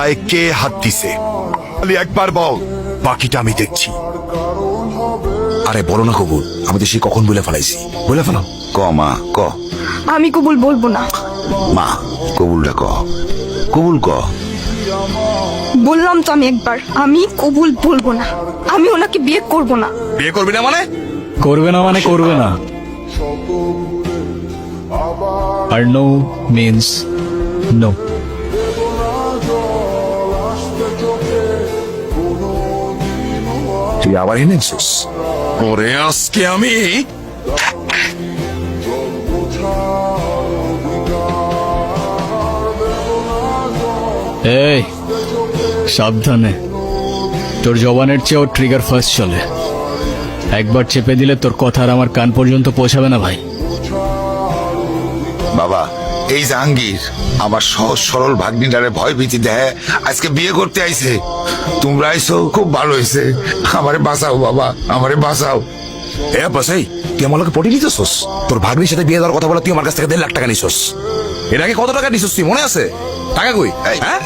গায়ে কে হাত দিছে খালি একবার বল, বাকিটা আমি দেখছি। আরে বলো না কবুল, আমি তো সে কখন বলে ফেলাইছি। বলে ফেলাম। ক মা ক। আমি কবুল বলবো না। মা কবুলটা ক, কবুল ক। বললাম তো আমি একবার, আমি কবুল বলবো না। আমি ওনাকে বিয়ে করব না। বিয়ে করবি না মানে? করবে না মানে করবে না। আর নো মিন্স নো। তুই আবার এনেছিস? ওরে আজকে আমি এই সাবধানে, তোর জবানের চেয়েও ট্রিগার ফার্স্ট চলে। একবার চেপে দিলে তোর কথা আর আমার কান পর্যন্ত পৌঁছাবে না ভাই। বাবা, এই জাহাঙ্গীর আমার সহজ সরল ভাগ্নিটারে ভয় ভীতি দেয়, আজকে বিয়ে করতে আইছে। তোমরা আইছো খুব ভালো হয়েছে। আমারে বাঁচাও বাবা, আমারে বাঁচাও। এ বাসাই, তুই আমার লোকে পটি নিতেছস? তোর ভাগ্নির সাথে বিয়ে দেওয়ার কথা বলে তুই আমার কাছ থেকে 1.5 লাখ টাকা নিছস। এর আগে কত টাকা নিছস তুই মনে আছে? টাকা কই? হ্যাঁ,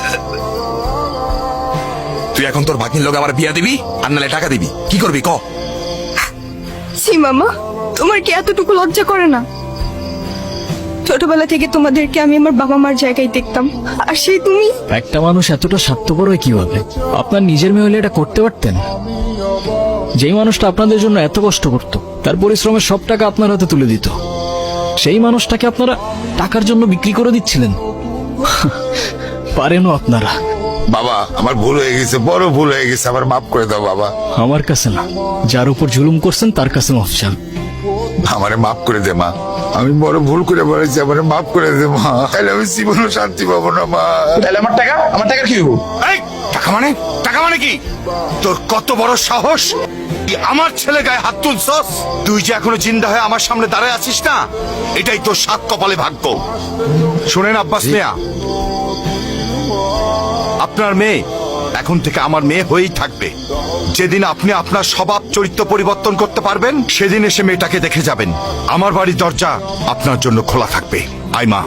তুই এখন তোর ভাগ্নির লোক আমার বিয়া দিবি আর নালে টাকা দিবি, কি করবি ক? সি মামা, তোমার কি এতটুকু লজ্জা করে না? ছোটবেলা থেকে তোমাদেরকে আমি আমার বাবা মার জায়গায় দেখতাম, আর সেই তুমি। একটা মানুষ এতটা স্বার্থপর হয় কিভাবে? আপনার নিজের মেয়ে হলে এটা করতে পারতেন? যেই মানুষটা আপনাদের জন্য এত কষ্ট করত, তার পরিশ্রমের সব টাকা আপনার হাতে তুলে দিত, সেই মানুষটাকে আপনারা টাকার জন্য বিক্রি করে দিচ্ছিলেন। পারেনও আপনারা। বাবা আমার ভুল হয়ে গেছে, বড় ভুল হয়ে গেছে, আমার মাফ করে দাও বাবা। আমার কাছে না, যার উপর জুলুম করছেন তার কাছে মাফ চান। আমারে মাফ করে দে মা, আমি বড় ভুল করে বলেছি, আমারে মাফ করে দে মা। তাহলে আমি জীবনে শান্তি পাবো না মা। তাহলে আমার টাকা, আমার টাকা কি হবো? এই, টাকা মানে? টাকা মানে কি? তোর কত বড় সাহস তুই আমার ছেলে গায়ে হাত তুলছস? তুই যে এখনো জিন্দা হয়ে আমার সামনে দাঁড়ায় আছিস না, এটাই তোর সাত কপালে ভাগ্য। শোনেন আব্বাস মিয়া, আপনার মেয়ে এখন থেকে আমার মেয়ে হয়েই থাকবে। যেদিন আপনি আপনার স্বভাব চরিত্র পরিবর্তন করতে পারবেন, সেদিন এসে মেয়েটাকে দেখে যাবেন। আমার বাড়ির দরজা আপনার জন্য খোলা থাকবে। আই মা।